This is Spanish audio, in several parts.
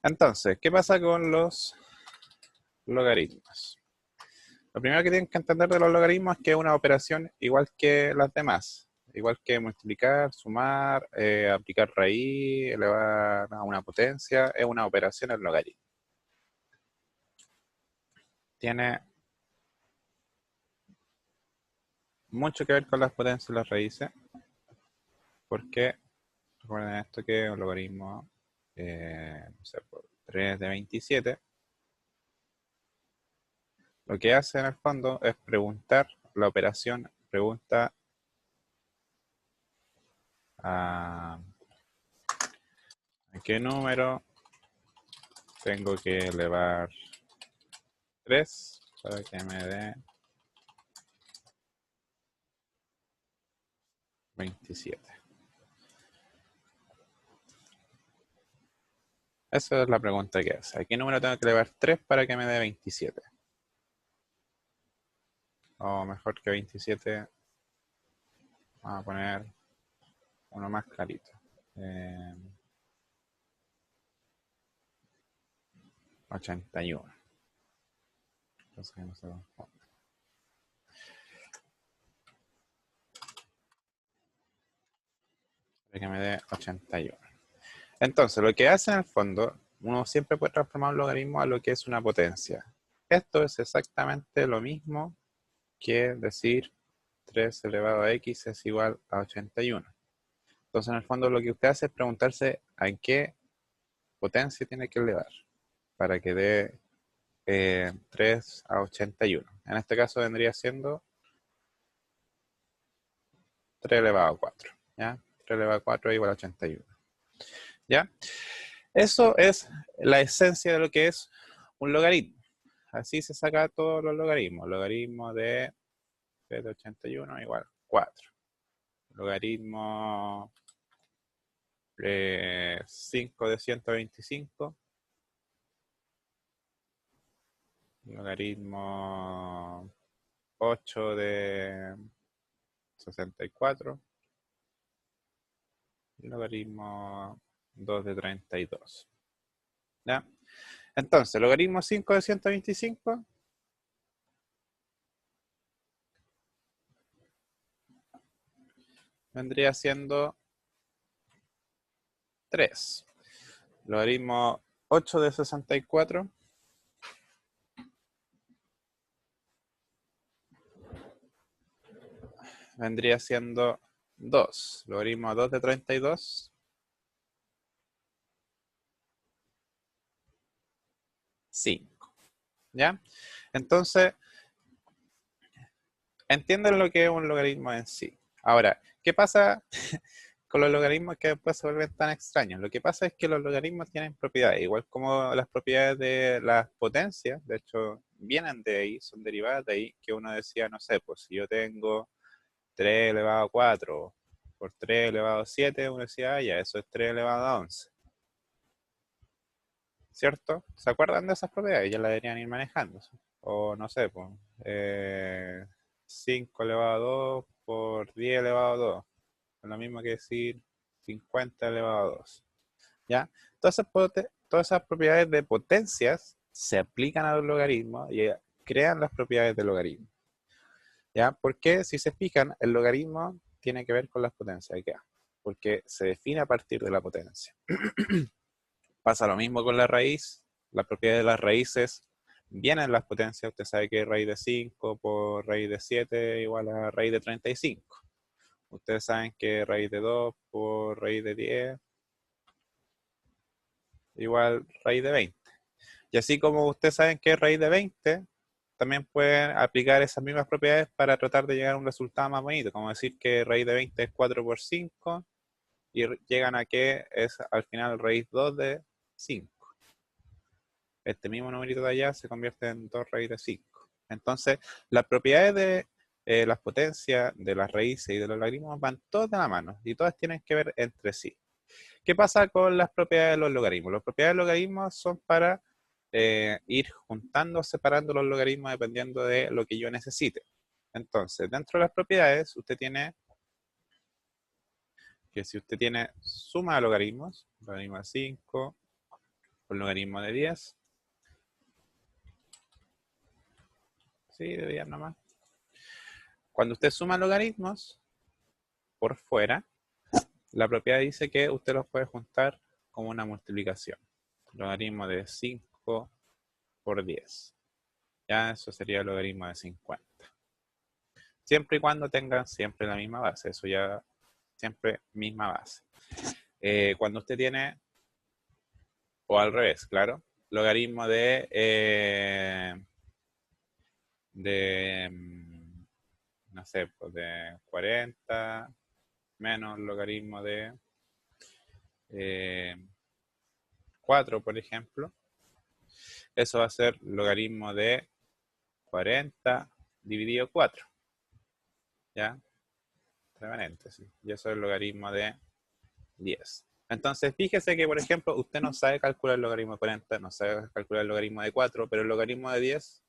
Entonces, ¿qué pasa con los logaritmos? Lo primero que tienen que entender de los logaritmos es que es una operación igual que las demás. Igual que multiplicar, sumar, aplicar raíz, elevar a una potencia, es una operación en logaritmo. Tiene mucho que ver con las potencias y las raíces, porque recuerden esto que es un logaritmo, no sé, por 3 de 27. Lo que hace en el fondo es preguntar, la operación pregunta a qué número tengo que elevar 3 para que me dé 27. Esa es la pregunta que hace. ¿A qué número tengo que elevar 3 para que me dé 27? O mejor que 27, vamos a poner uno más clarito. 81. Entonces no se confunde. Para que me dé 81. Entonces, lo que hace en el fondo, uno siempre puede transformar un logaritmo a lo que es una potencia. Esto es exactamente lo mismo que decir 3 elevado a x es igual a 81. Entonces, en el fondo, lo que usted hace es preguntarse a qué potencia tiene que elevar para que dé 3 a 81. En este caso vendría siendo 3 elevado a 4. ¿Ya? 3 elevado a 4 es igual a 81. ¿Ya? Eso es la esencia de lo que es un logaritmo. Así se saca todos los logaritmos. Logaritmo de 81 igual 4. Logaritmo 5 de 125. Logaritmo 8 de 64. Y logaritmo 2 de 32. ¿Ya? Entonces, logaritmo 5 de 125 vendría siendo 3. Logaritmo 8 de 64 vendría siendo 2. Logaritmo 2 de 32, 5. ¿Ya? Entonces, entienden lo que es un logaritmo en sí. Ahora, ¿qué pasa con los logaritmos que después se vuelven tan extraños? Lo que pasa es que los logaritmos tienen propiedades, igual como las propiedades de las potencias, de hecho, vienen de ahí, son derivadas de ahí, que uno decía, no sé, pues si yo tengo 3 elevado a 4 por 3 elevado a 7, uno decía, ya, eso es 3 elevado a 11. ¿Cierto? ¿Se acuerdan de esas propiedades? Ya las deberían ir manejando. O no sé, pues, 5 elevado a 2 por 10 elevado a 2. Es lo mismo que decir 50 elevado a 2. ¿Ya? Todas esas propiedades de potencias se aplican a los logaritmos y crean las propiedades del logaritmo. ¿Ya? Porque si se fijan, el logaritmo tiene que ver con las potencias. ¿Ya? Porque se define a partir de la potencia. Pasa lo mismo con la raíz. Las propiedades de las raíces vienen las potencias. Usted sabe que raíz de 5 por raíz de 7 igual a raíz de 35. Ustedes saben que raíz de 2 por raíz de 10 igual raíz de 20. Y así como ustedes saben que es raíz de 20, también pueden aplicar esas mismas propiedades para tratar de llegar a un resultado más bonito. Como decir que raíz de 20 es 4 por 5 y llegan a que es al final raíz 2 de 5. Este mismo numerito de allá se convierte en 2 raíz de 5. Entonces, las propiedades de las potencias, de las raíces y de los logaritmos van todas de la mano y todas tienen que ver entre sí. ¿Qué pasa con las propiedades de los logaritmos? Las propiedades de los logaritmos son para ir juntando o separando los logaritmos dependiendo de lo que yo necesite. Entonces, dentro de las propiedades, usted tiene que si usted tiene suma de logaritmos, logaritmo de 5, por logaritmo de 10. Sí, de 10 nomás. Cuando usted suma logaritmos por fuera, la propiedad dice que usted los puede juntar como una multiplicación. Logaritmo de 5 por 10. Ya eso sería el logaritmo de 50. Siempre y cuando tengan siempre la misma base. Eso ya siempre misma base. Cuando usted tiene, o al revés, claro, logaritmo no sé, pues de 40 menos logaritmo de 4, por ejemplo. Eso va a ser logaritmo de 40 dividido 4. ¿Ya? Entre paréntesis. Y eso es el logaritmo de 10. Entonces, fíjese que, por ejemplo, usted no sabe calcular el logaritmo de 40, no sabe calcular el logaritmo de 4, pero el logaritmo de 10,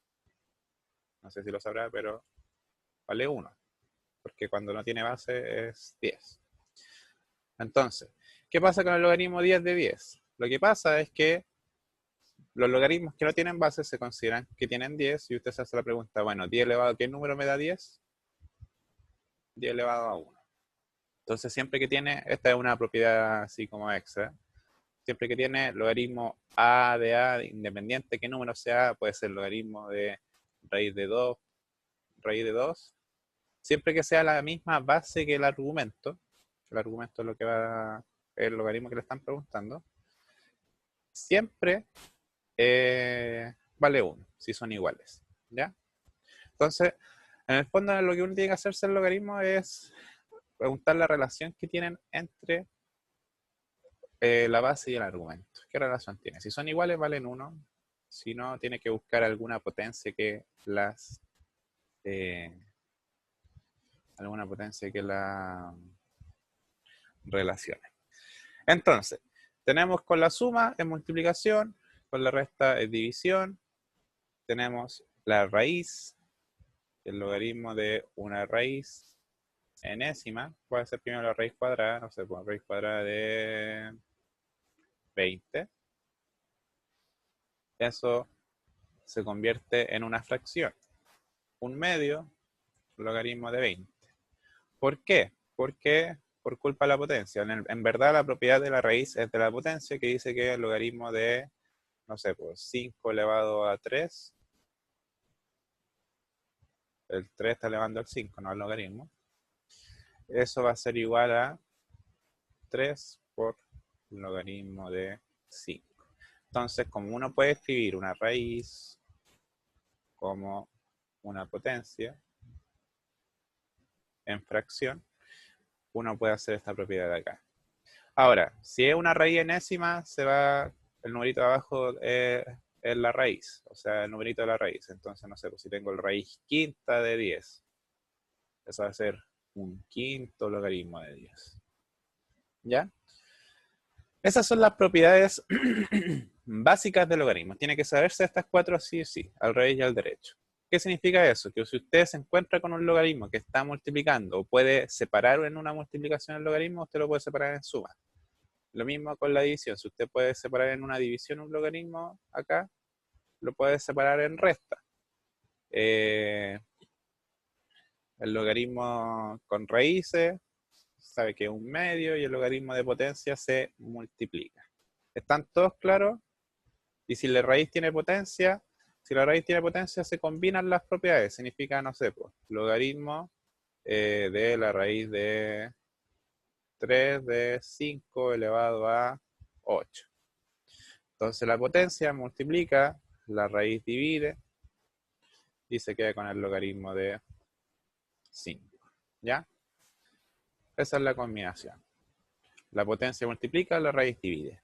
no sé si lo sabrá, pero vale 1. Porque cuando no tiene base es 10. Entonces, ¿qué pasa con el logaritmo 10 de 10? Lo que pasa es que los logaritmos que no tienen base se consideran que tienen 10 y usted se hace la pregunta, bueno, 10 elevado a ¿qué número me da 10? 10 elevado a 1. Entonces, siempre que tiene, esta es una propiedad así como extra, siempre que tiene logaritmo a, independiente qué número sea, puede ser logaritmo de raíz de 2, raíz de 2, siempre que sea la misma base que el argumento es lo que va, el logaritmo que le están preguntando, siempre vale 1, si son iguales, ¿ya? Entonces, en el fondo lo que uno tiene que hacerse el logaritmo es preguntar la relación que tienen entre la base y el argumento. ¿Qué relación tiene? Si son iguales, valen 1. Si no, tiene que buscar alguna potencia que las relacione. Entonces, tenemos con la suma es multiplicación, con la resta es división, tenemos la raíz, el logaritmo de una raíz enésima, puede ser primero la raíz cuadrada, no sé, pues raíz cuadrada de 20. Eso se convierte en una fracción. Un medio, logaritmo de 20. ¿Por qué? Porque por culpa de la potencia. En verdad la propiedad de la raíz es de la potencia, que dice que el logaritmo de, no sé, pues 5 elevado a 3, el 3 está elevando al 5, no al logaritmo. Eso va a ser igual a 3 por logaritmo de 5. Entonces, como uno puede escribir una raíz como una potencia en fracción, uno puede hacer esta propiedad de acá. Ahora, si es una raíz enésima, el numerito de abajo es la raíz, o sea, el numerito de la raíz. Entonces, no sé, pues si tengo el raíz quinta de 10, eso va a ser un quinto logaritmo de 10. ¿Ya? Esas son las propiedades básicas del logaritmo. Tiene que saberse estas 4 sí o sí, al revés y al derecho. ¿Qué significa eso? Que si usted se encuentra con un logaritmo que está multiplicando o puede separar en una multiplicación el logaritmo, usted lo puede separar en suma. Lo mismo con la división. Si usted puede separar en una división un logaritmo acá, lo puede separar en resta. El logaritmo con raíces, sabe que es un medio, y el logaritmo de potencia se multiplica. ¿Están todos claros? Y si la raíz tiene potencia, se combinan las propiedades. Significa, no sé, pues, logaritmo de la raíz de 3 de 5 elevado a 8. Entonces la potencia multiplica, la raíz divide y se queda con el logaritmo de 5. ¿Ya? Esa es la combinación. La potencia multiplica, la raíz divide.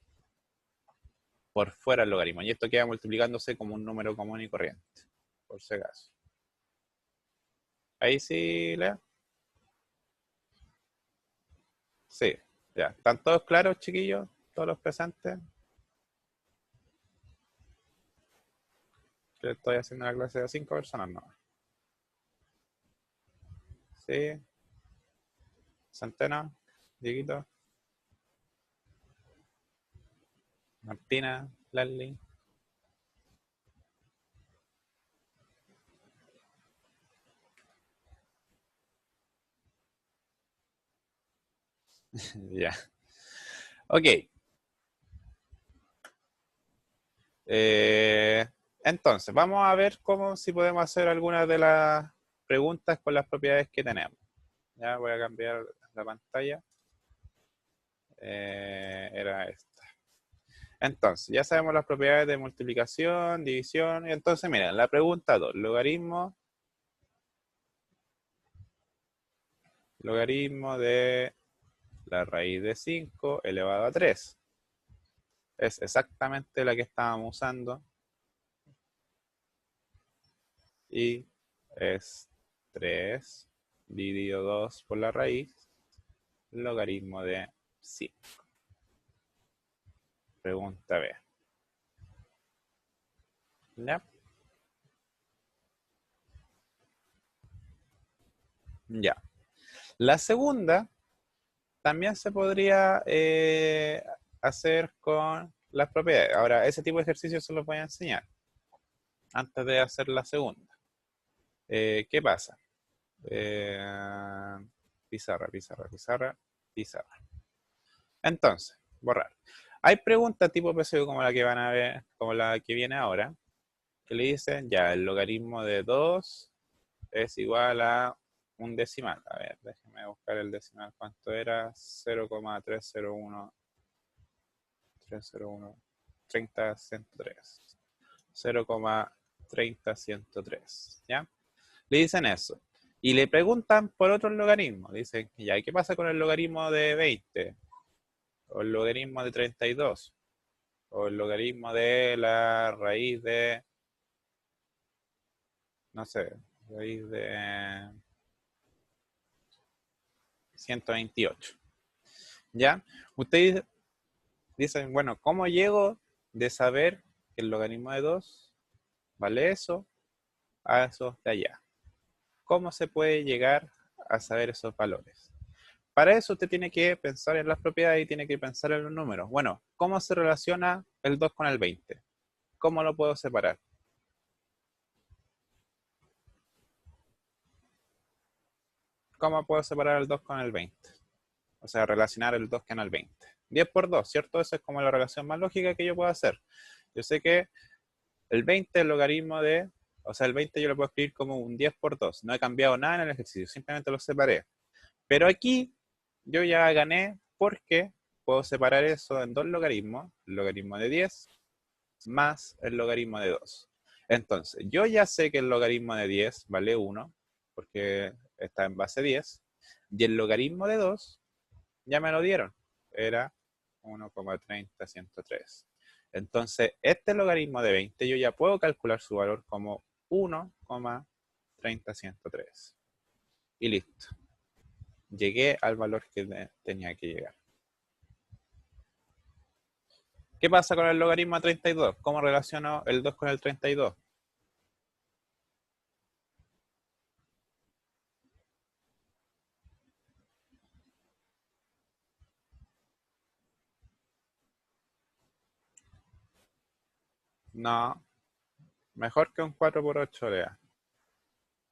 Por fuera el logaritmo. Y esto queda multiplicándose como un número común y corriente. Por si acaso. Ahí sí, Lea. Sí, ya. ¿Están todos claros, chiquillos? ¿Todos los presentes? Yo estoy haciendo la clase de 5 personas, ¿no? Sí. Centeno, Dieguito, Martina, Lali. Ya. Ok. Entonces, vamos a ver cómo si podemos hacer algunas de las preguntas con las propiedades que tenemos. Ya voy a cambiar la pantalla. Era esta. Entonces, ya sabemos las propiedades de multiplicación, división. Y entonces, miren, la pregunta 2. Logaritmo de la raíz de 5 elevado a 3. Es exactamente la que estábamos usando. Y es 3 dividido 2 por la raíz, logaritmo de 5. Pregunta B. ¿Ya? Ya. La segunda también se podría hacer con las propiedades. Ahora, ese tipo de ejercicios se los voy a enseñar antes de hacer la segunda. ¿Qué pasa? Pizarra, pizarra, pizarra, pizarra. Entonces, borrar. Hay preguntas tipo PSU como la que van a ver, como la que viene ahora, que le dicen, ya, el logaritmo de 2 es igual a un decimal. A ver, déjenme buscar el decimal. ¿Cuánto era? 0,301 301 30 103. 0,30103. ¿Ya? Le dicen eso. Y le preguntan por otro logaritmo. Dicen, ya, ¿qué pasa con el logaritmo de 20? O el logaritmo de 32. O el logaritmo de la raíz de, no sé, raíz de 128. ¿Ya? Ustedes dicen, bueno, ¿cómo llego de saber que el logaritmo de 2 vale eso a eso de allá? ¿Cómo se puede llegar a saber esos valores? Para eso usted tiene que pensar en las propiedades y tiene que pensar en los números. Bueno, ¿cómo se relaciona el 2 con el 20? ¿Cómo lo puedo separar? ¿Cómo puedo separar el 2 con el 20? O sea, relacionar el 2 con el 20. 10 por 2, ¿cierto? Esa es como la relación más lógica que yo puedo hacer. Yo sé que el 20 es el logaritmo de, o sea, el 20 yo lo puedo escribir como un 10 por 2. No he cambiado nada en el ejercicio, simplemente lo separé. Pero aquí yo ya gané porque puedo separar eso en dos logaritmos, el logaritmo de 10 más el logaritmo de 2. Entonces, yo ya sé que el logaritmo de 10 vale 1, porque está en base 10, y el logaritmo de 2 ya me lo dieron, era 1,30103. Entonces, este logaritmo de 20 yo ya puedo calcular su valor como 1,30103. Y listo. Llegué al valor que tenía que llegar. ¿Qué pasa con el logaritmo de 32? ¿Cómo relaciono el 2 con el 32? No, mejor que un 4 por 8, lea.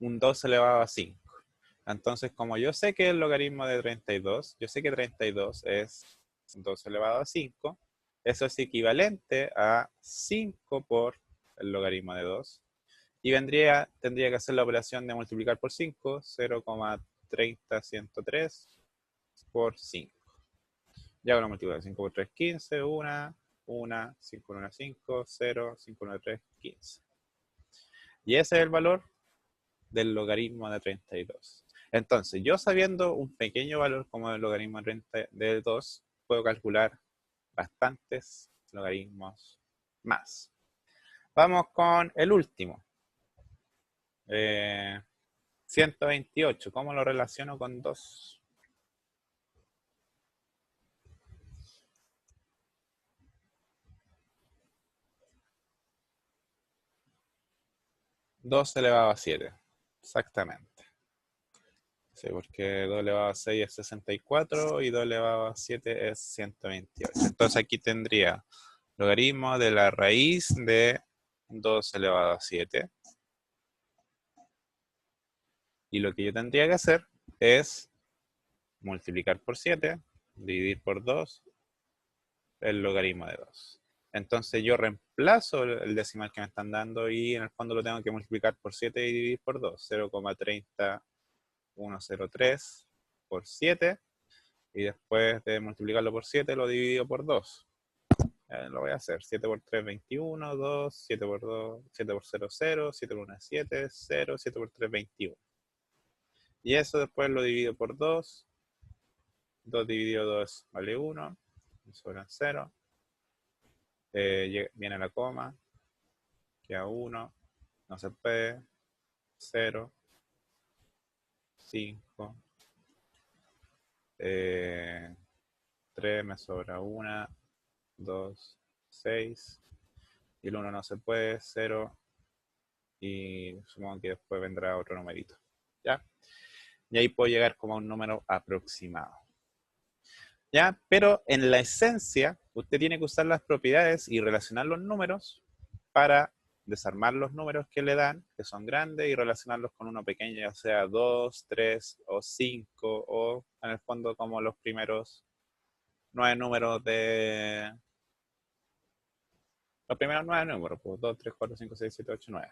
Un 2 elevado a 5. Entonces, como yo sé que el logaritmo de 32, yo sé que 32 es 2 elevado a 5, eso es equivalente a 5 por el logaritmo de 2. Y tendría que hacer la operación de multiplicar por 5, 0,30103 por 5. Ya hago la multiplicación, 5 por 3, 15, 1, 1, 5, 1, 5, 0, 5, 1, 3, 15. Y ese es el valor del logaritmo de 32. Entonces, yo sabiendo un pequeño valor como el logaritmo de 2, puedo calcular bastantes logaritmos más. Vamos con el último. 128. ¿Cómo lo relaciono con 2? 2 elevado a 7. Exactamente. Sí, porque 2 elevado a 6 es 64 y 2 elevado a 7 es 128. Entonces aquí tendría Logaritmo de la raíz de 2 elevado a 7. Y lo que yo tendría que hacer es multiplicar por 7, dividir por 2, el logaritmo de 2. Entonces yo reemplazo el decimal que me están dando y en el fondo lo tengo que multiplicar por 7 y dividir por 2. 0,30103 por 7. Y después de multiplicarlo por 7 lo divido por 2. Lo voy a hacer. 7 por 3, 21, 2, 7 por 2, 7 por 0, 0, 7 por 1, 7, 0, 7 por 3, 21. Y eso después lo divido por 2. 2 dividido 2 vale 1. Me sobran 0. Viene la coma. Queda 1. No se puede. 0. 5. 3. Me sobra 1. 2. 6. Y el 1 no se puede. 0. Y supongo que después vendrá otro numerito. ¿Ya? Y ahí puedo llegar como a un número aproximado. ¿Ya? Pero en la esencia, usted tiene que usar las propiedades y relacionar los números para desarmar los números que le dan, que son grandes, y relacionarlos con uno pequeño, ya sea 2, 3 o 5, o en el fondo como los primeros 9 números de... Los primeros 9 números, pues 2, 3, 4, 5, 6, 7, 8, 9.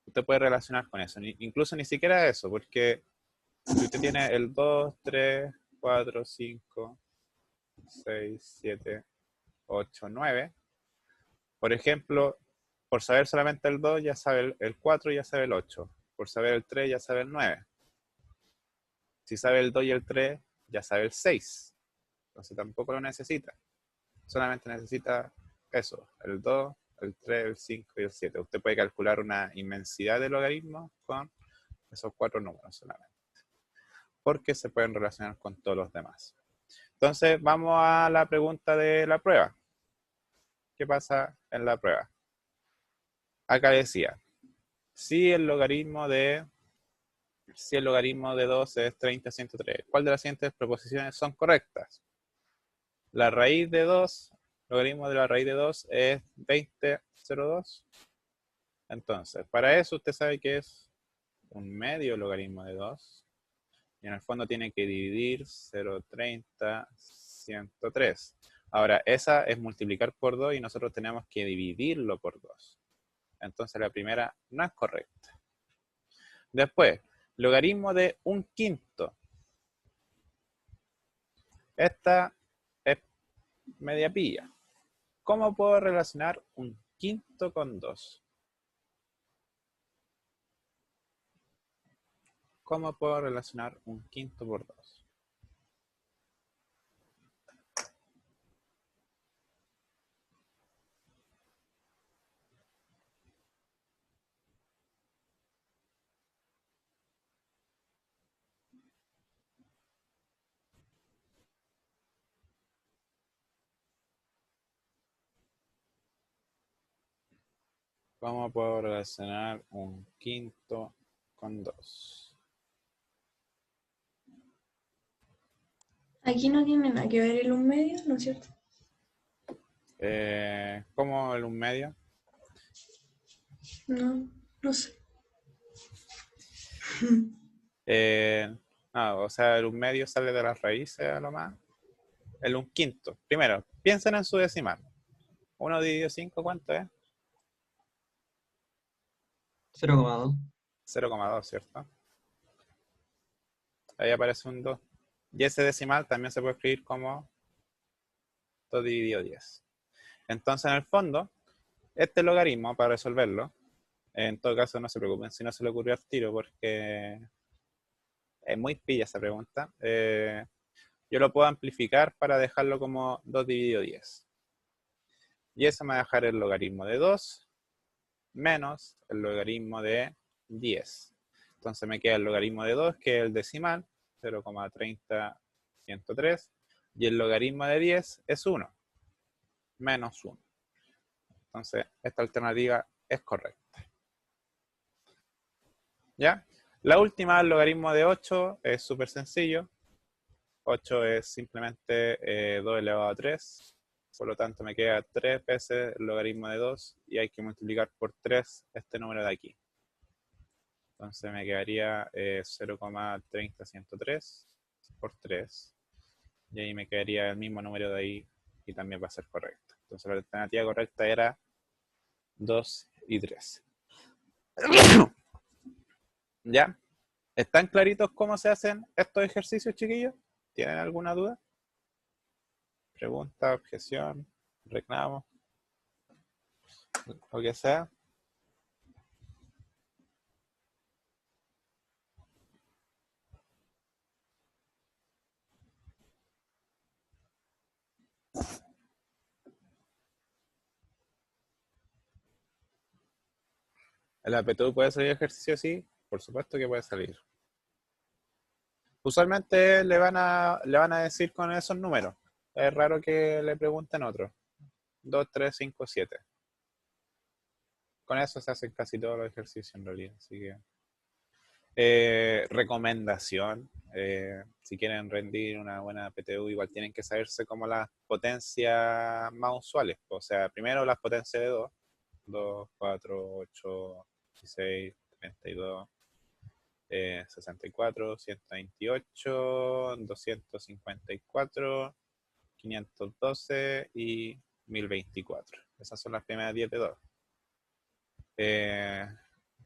Usted puede relacionar con eso, incluso ni siquiera eso, porque si usted tiene el 2, 3, 4, 5, 6, 7, 8, 9, por ejemplo, por saber solamente el 2 ya sabe el 4 ya sabe el 8, por saber el 3 ya sabe el 9. Si sabe el 2 y el 3 ya sabe el 6, entonces tampoco lo necesita, solamente necesita eso, el 2, el 3, el 5 y el 7. Usted puede calcular una inmensidad de logaritmos con esos 4 números solamente, porque se pueden relacionar con todos los demás. Entonces vamos a la pregunta de la prueba. ¿Qué pasa en la prueba? Acá decía, si el logaritmo de 2 es 30/103, ¿cuál de las siguientes proposiciones son correctas? La raíz de 2, logaritmo de la raíz de 2 es 20/02. Entonces, para eso usted sabe que es un medio logaritmo de 2. Y en el fondo tiene que dividir 0,30/103. Ahora, esa es multiplicar por 2 y nosotros tenemos que dividirlo por 2. Entonces la primera no es correcta. Después, logaritmo de 1/5. Esta es media pilla. ¿Cómo puedo relacionar 1/5 con 2? ¿Cómo puedo relacionar 1/5 por 2? ¿Cómo puedo relacionar 1/5 con 2? Aquí no tiene nada que ver el un medio, ¿no es cierto? ¿Cómo el 1/2? No, no sé. No, o sea, el 1/2 sale de las raíces a lo más. El 1/5. Primero, piensen en su decimal. 1 dividido 5, ¿cuánto es? 0,2. 0,2, ¿cierto? Ahí aparece un 2. Y ese decimal también se puede escribir como 2 dividido 10. Entonces, en el fondo, este logaritmo, para resolverlo, en todo caso no se preocupen si no se le ocurrió al tiro, porque es muy pilla esa pregunta. Yo lo puedo amplificar para dejarlo como 2 dividido 10. Y eso me va a dejar el logaritmo de 2 menos el logaritmo de 10. Entonces me queda el logaritmo de 2, que es el decimal, 0,30/103. Y el logaritmo de 10 es 1, menos 1. Entonces esta alternativa es correcta. ¿Ya? La última, el logaritmo de 8, es súper sencillo. 8 es simplemente 2 elevado a 3. por lo tanto me queda 3 veces el logaritmo de 2 y hay que multiplicar por 3 este número de aquí. Entonces me quedaría 0,30103 por 3. Y ahí me quedaría el mismo número de ahí y también va a ser correcto. Entonces la alternativa correcta era 2 y 3. ¿Ya? ¿Están claritos cómo se hacen estos ejercicios, chiquillos? ¿Tienen alguna duda? Pregunta, objeción, reclamo, lo que sea. ¿El aptitud puede salir ejercicio? Sí, por supuesto que puede salir. Usualmente le van a decir con esos números. Es raro que le pregunten otros. 2, 3, 5, 7. Con eso se hacen casi todos los ejercicios en realidad. Así que recomendación, si quieren rendir una buena PTU, igual tienen que saberse como las potencias más usuales. O sea, primero las potencias de 2. 2, 4, 8, 16, 32, 64, 128, 254, 512 y 1024. Esas son las primeras 10 de 2.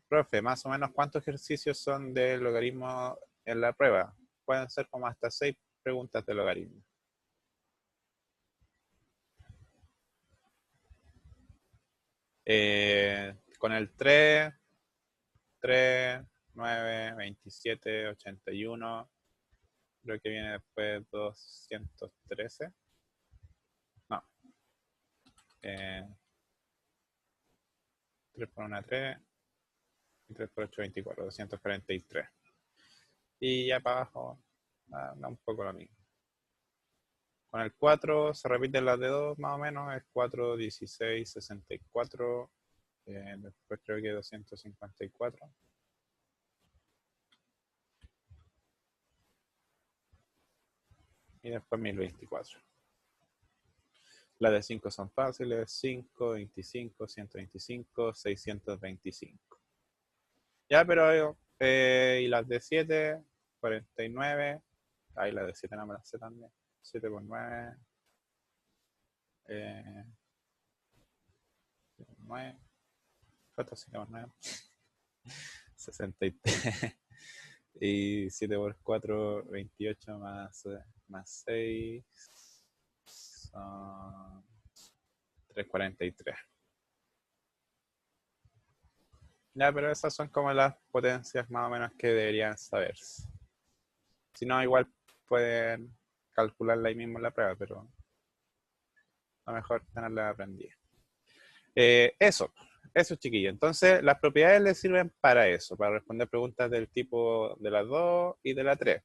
Profe, más o menos ¿cuántos ejercicios son de logaritmo en la prueba? Pueden ser como hasta 6 preguntas de logaritmo. Con el 3, 9, 27, 81, creo que viene después 213. No. 3 por 1, 3. Y 3 por 8, 24, 243. Y ya para abajo, da un poco lo mismo. Con el 4 se repiten las de 2 más o menos, es 4, 16, 64, después creo que 254. Y después 1024. Las de 5 son fáciles, 5, 25, 125, 625. Ya, pero y las de 7, 49. Ahí las de 7 no me las sé también. 7 por 9. 9. ¿Cuánto 7 por 9? 63. Y 7 por 4, 28 más 6. Son 343. Ya, pero esas son como las potencias más o menos que deberían saberse. Si no, igual pueden calcularla ahí mismo en la prueba, pero a lo mejor tenerla aprendida. Eso chiquillo. Entonces, las propiedades les sirven para eso, para responder preguntas del tipo de las 2 y de la 3.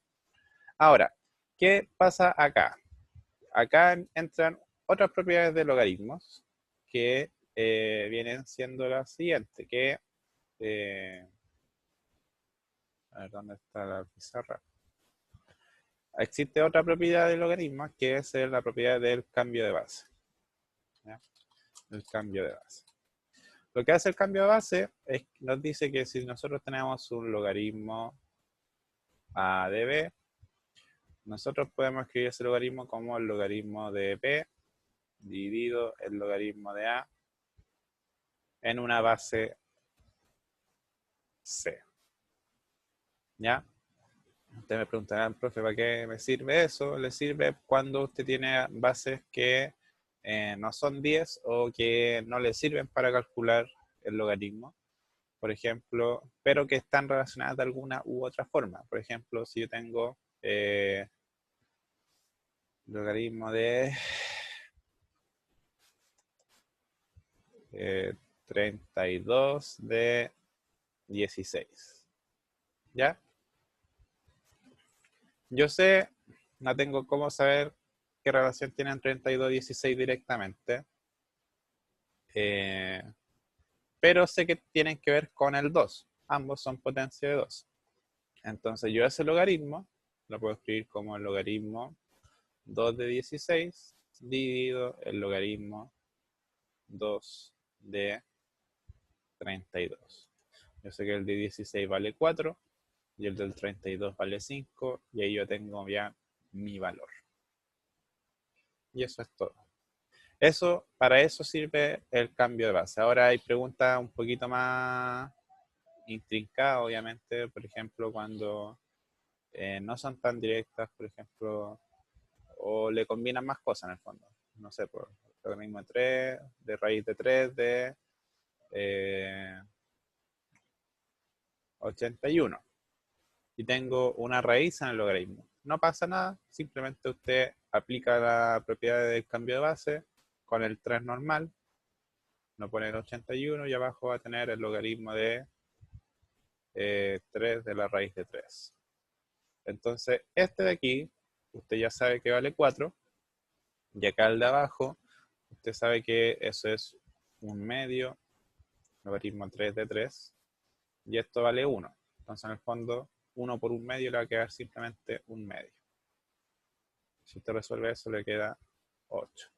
Ahora, ¿qué pasa acá? Acá entran otras propiedades de logaritmos que vienen siendo las siguientes, que a ver, ¿dónde está la pizarra? Existe otra propiedad de logaritmos que es la propiedad del cambio de base. ¿Ya? El cambio de base. Lo que hace el cambio de base es que nos dice que si nosotros tenemos un logaritmo a de b, nosotros podemos escribir ese logaritmo como el logaritmo de b dividido el logaritmo de a en una base c. ¿Ya? Ustedes me preguntarán, profe, ¿para qué me sirve eso? Le sirve cuando usted tiene bases que no son 10 o que no le sirven para calcular el logaritmo, por ejemplo, pero que están relacionadas de alguna u otra forma. Por ejemplo, si yo tengo logaritmo de 32 de 16. ¿Ya? Yo sé, no tengo cómo saber qué relación tienen 32 y 16 directamente, pero sé que tienen que ver con el 2. Ambos son potencia de 2. Entonces yo ese logaritmo lo puedo escribir como el logaritmo 2 de 16 dividido el logaritmo 2 de 32. Yo sé que el de 16 vale 4 y el del 32 vale 5 y ahí yo tengo ya mi valor. Y eso es todo. Para eso sirve el cambio de base. Ahora hay preguntas un poquito más intrincadas, obviamente, por ejemplo, cuando no son tan directas, por ejemplo, o le combinan más cosas en el fondo. No sé, por logaritmo de 3, de raíz de 3, de 81. Y tengo una raíz en el logaritmo. No pasa nada, simplemente usted aplica la propiedad del cambio de base con el 3 normal, no pone el 81 y abajo va a tener el logaritmo de 3 de la raíz de 3. Entonces, este de aquí, usted ya sabe que vale 4, y acá el de abajo, usted sabe que eso es un medio, logaritmo 3 de 3, y esto vale 1. Entonces, en el fondo, 1 por un medio le va a quedar simplemente un medio. Si usted resuelve eso, le queda 8.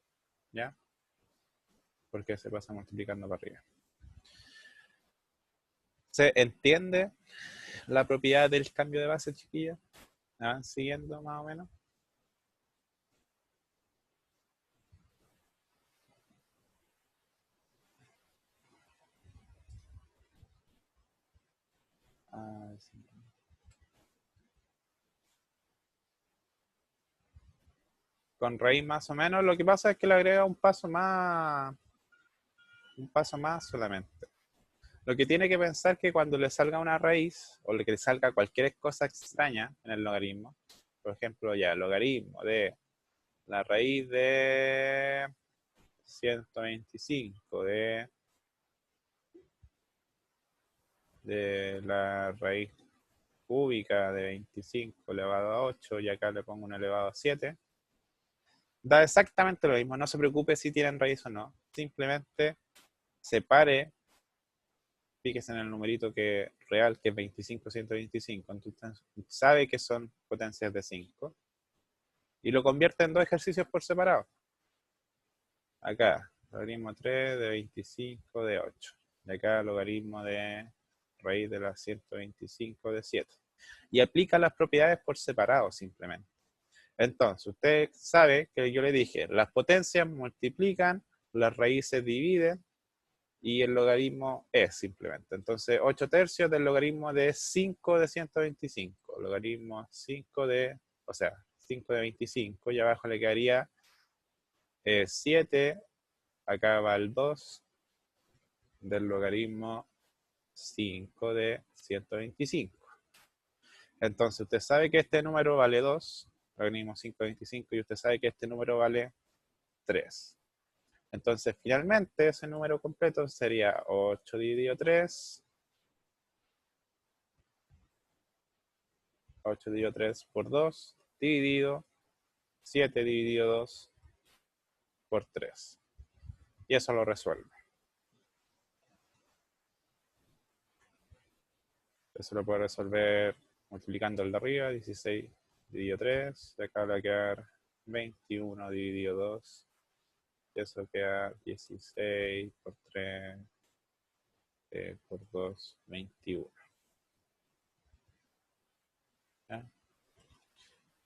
¿Ya? Porque se pasa multiplicando para arriba. ¿Se entiende la propiedad del cambio de base, chiquillos? ¿Me van siguiendo más o menos? Sí. Con raíz más o menos, lo que pasa es que le agrega un paso más solamente. Lo que tiene que pensar que cuando le salga una raíz, o que le salga cualquier cosa extraña en el logaritmo, por ejemplo, ya el logaritmo de la raíz de 125 de la raíz cúbica de 25 elevado a 8 y acá le pongo un elevado a 7, da exactamente lo mismo. No se preocupe si tienen raíz o no. Simplemente separe, fíjese en el numerito real, que es 25, 125. Entonces sabe que son potencias de 5 y lo convierte en dos ejercicios por separado. Acá, logaritmo 3 de 25 de 8. Y acá, logaritmo de raíz de la 125 de 7. Y aplica las propiedades por separado simplemente. Entonces, usted sabe que yo le dije, las potencias multiplican, las raíces dividen y el logaritmo es simplemente. Entonces, 8 tercios del logaritmo de 5 de 125. Logaritmo 5 de 25 y abajo le quedaría 7, acá va el 2 del logaritmo 5 de 125. Entonces, usted sabe que este número vale 2, logaritmo 5 de 25, y usted sabe que este número vale 3. Entonces, finalmente, ese número completo sería 8 dividido 3. 8 dividido 3 por 2, dividido 7 dividido 2 por 3. Y eso lo resuelve. Eso lo puede resolver multiplicando el de arriba, 16 dividido 3. De acá va a quedar 21 dividido 2. Y eso queda 16 por 3 por 2, 21. ¿Ya?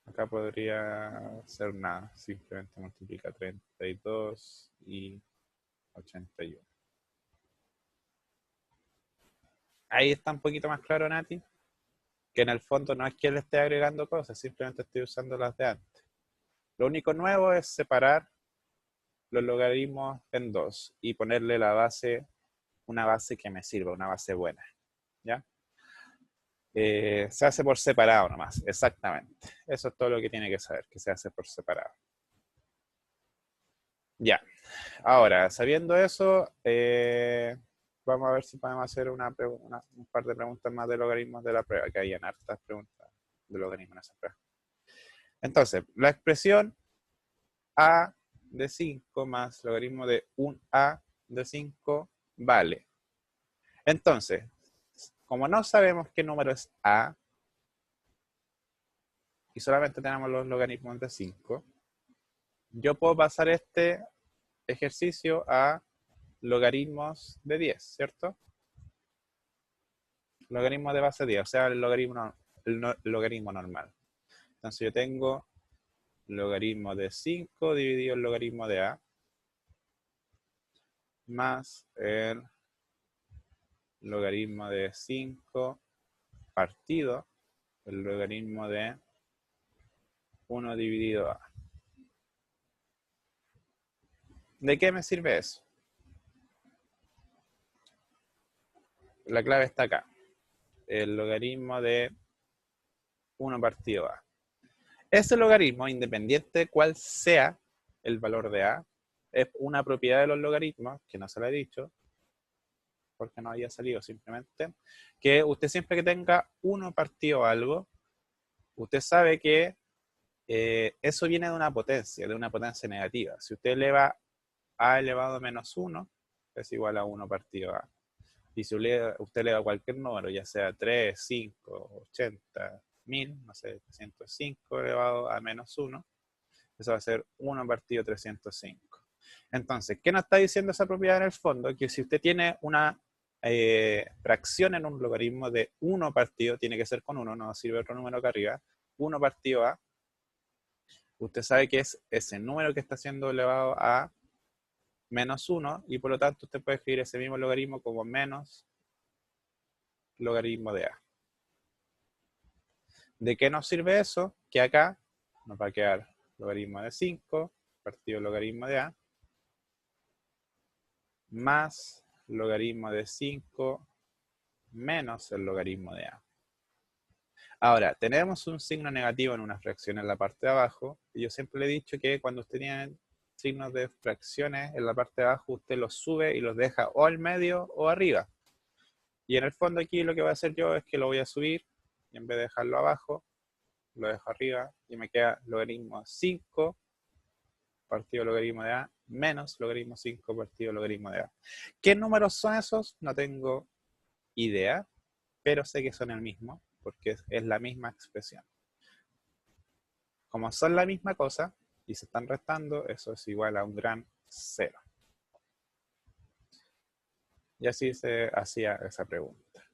Acá podría ser nada, simplemente multiplica 32 y 81. Ahí está un poquito más claro, Nati, que en el fondo no es que le esté agregando cosas, simplemente estoy usando las de antes. Lo único nuevo es separar los logaritmos en dos y ponerle una base que me sirva, una base buena. ¿Ya? Se hace por separado nomás, exactamente. Eso es todo lo que tiene que saber, que se hace por separado. Ya, ahora, sabiendo eso, vamos a ver si podemos hacer un par de preguntas más de logaritmos de la prueba, que hay en hartas preguntas de logaritmos en esa prueba. Entonces, la expresión a de 5 más logaritmo de un a de 5 vale. Entonces, como no sabemos qué número es a, y solamente tenemos los logaritmos de 5, yo puedo pasar este ejercicio a logaritmos de 10, ¿cierto? Logaritmo de base 10, o sea, el logaritmo normal. Entonces yo tengo logaritmo de 5 dividido el logaritmo de a más el logaritmo de 5 partido el logaritmo de 1 dividido a. ¿De qué me sirve eso? La clave está acá. El logaritmo de 1 partido a. Ese logaritmo, independiente de cuál sea el valor de a, es una propiedad de los logaritmos, que no se lo he dicho, porque no había salido simplemente, que usted siempre que tenga 1 partido algo, usted sabe que eso viene de una potencia negativa. Si usted eleva a elevado a menos 1, es igual a 1 partido a. Y si usted eleva cualquier número, ya sea 3, 5, 80, 1000, no sé, 305 elevado a menos 1, eso va a ser 1 partido 305. Entonces, ¿qué nos está diciendo esa propiedad en el fondo? Que si usted tiene una fracción en un logaritmo de 1 partido, tiene que ser con 1, no sirve otro número acá arriba, 1 partido a, usted sabe que es ese número que está siendo elevado a menos 1 y por lo tanto usted puede escribir ese mismo logaritmo como menos logaritmo de a. ¿De qué nos sirve eso? Que acá nos va a quedar logaritmo de 5 partido logaritmo de a más logaritmo de 5 menos el logaritmo de a. Ahora, tenemos un signo negativo en una fracción en la parte de abajo, y yo siempre le he dicho que cuando usted tiene signos de fracciones en la parte de abajo, usted los sube y los deja o al medio o arriba. Y en el fondo aquí lo que voy a hacer yo es que lo voy a subir, y en vez de dejarlo abajo, lo dejo arriba, y me queda logaritmo 5 partido logaritmo de a menos logaritmo 5 partido logaritmo de a. ¿Qué números son esos? No tengo idea, pero sé que son el mismo, porque es la misma expresión. Como son la misma cosa y se están restando, eso es igual a un gran 0. Y así se hacía esa pregunta.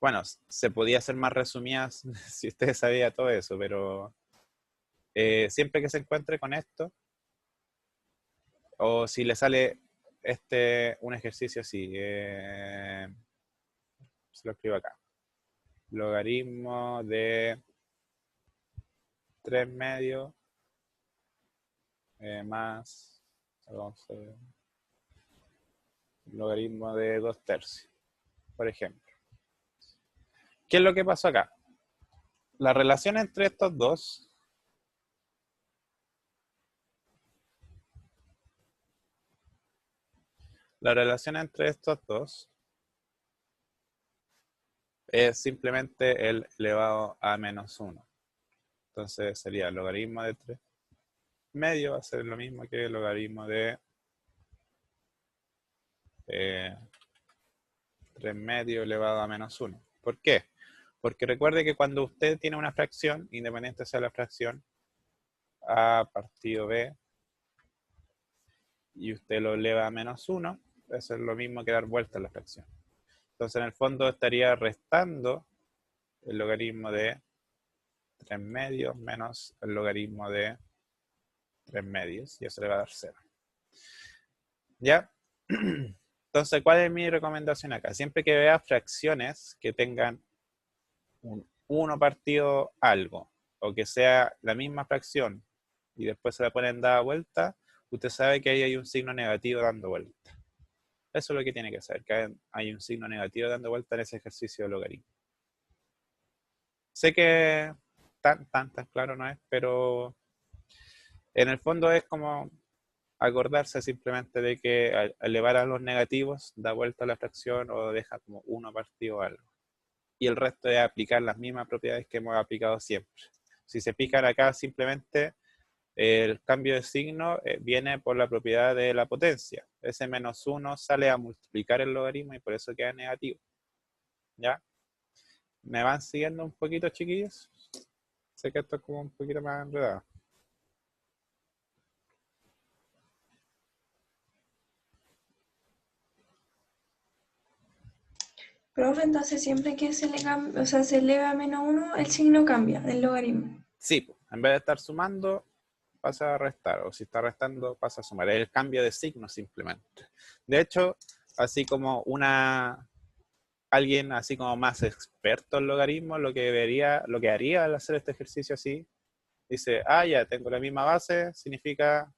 Bueno, se podía hacer más resumidas si usted sabía todo eso, pero siempre que se encuentre con esto, o si le sale un ejercicio así, se lo escribo acá. Logaritmo de 3 medios más logaritmo de 2 tercios, por ejemplo. ¿Qué es lo que pasó acá? La relación entre estos dos es simplemente el elevado a menos 1. Entonces sería el logaritmo de 3 medio va a ser lo mismo que el logaritmo de 3 medio elevado a menos 1. ¿Por qué? Porque recuerde que cuando usted tiene una fracción, independiente sea la fracción, a partido b, y usted lo eleva a menos 1, eso es lo mismo que dar vuelta a la fracción. Entonces en el fondo estaría restando el logaritmo de 3 medios menos el logaritmo de 3 medios, y eso le va a dar 0. ¿Ya? Entonces, ¿cuál es mi recomendación acá? Siempre que vea fracciones que tengan un 1 partido algo, o que sea la misma fracción, y después se la ponen dada vuelta, usted sabe que ahí hay un signo negativo dando vuelta. Eso es lo que tiene que saber, que hay un signo negativo dando vuelta en ese ejercicio de logaritmo. Sé que tan claro no es, pero en el fondo es como acordarse simplemente de que al elevar a los negativos da vuelta a la fracción o deja como 1 partido algo. Y el resto es aplicar las mismas propiedades que hemos aplicado siempre. Si se pican acá, simplemente el cambio de signo viene por la propiedad de la potencia. Ese menos 1 sale a multiplicar el logaritmo y por eso queda negativo. ¿Ya? ¿Me van siguiendo un poquito, chiquillos? Sé que esto es como un poquito más enredado. Profe, entonces siempre que se le cambia, o sea, se eleva a -1, el signo cambia del logaritmo. Sí, po, en vez de estar sumando, pasa a restar, o si está restando, pasa a sumar. Es el cambio de signo simplemente. De hecho, así como alguien así como más experto en logaritmos, lo que haría al hacer este ejercicio así, dice, ah, ya tengo la misma base, significa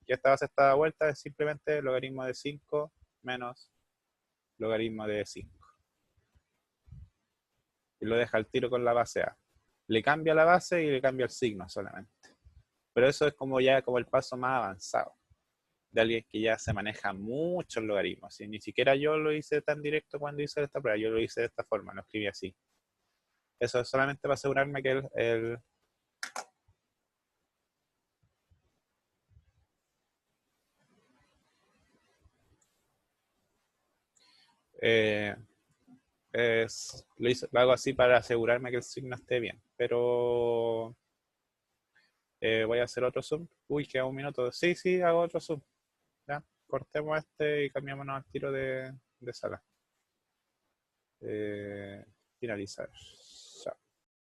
que esta base está dada vuelta, es simplemente logaritmo de 5 menos logaritmo de 5. Y lo deja al tiro con la base A. Le cambia la base y le cambia el signo solamente. Pero eso es como ya como el paso más avanzado de alguien que ya se maneja muchos logaritmos. Y ni siquiera yo lo hice tan directo cuando hice esta prueba, yo lo hice de esta forma, lo escribí así. Eso es solamente para asegurarme que eh, lo hago así para asegurarme que el signo esté bien. Pero voy a hacer otro zoom. Uy, queda un minuto. Sí, sí, hago otro zoom. Ya, cortemos este y cambiémonos al tiro de sala. Finalizar.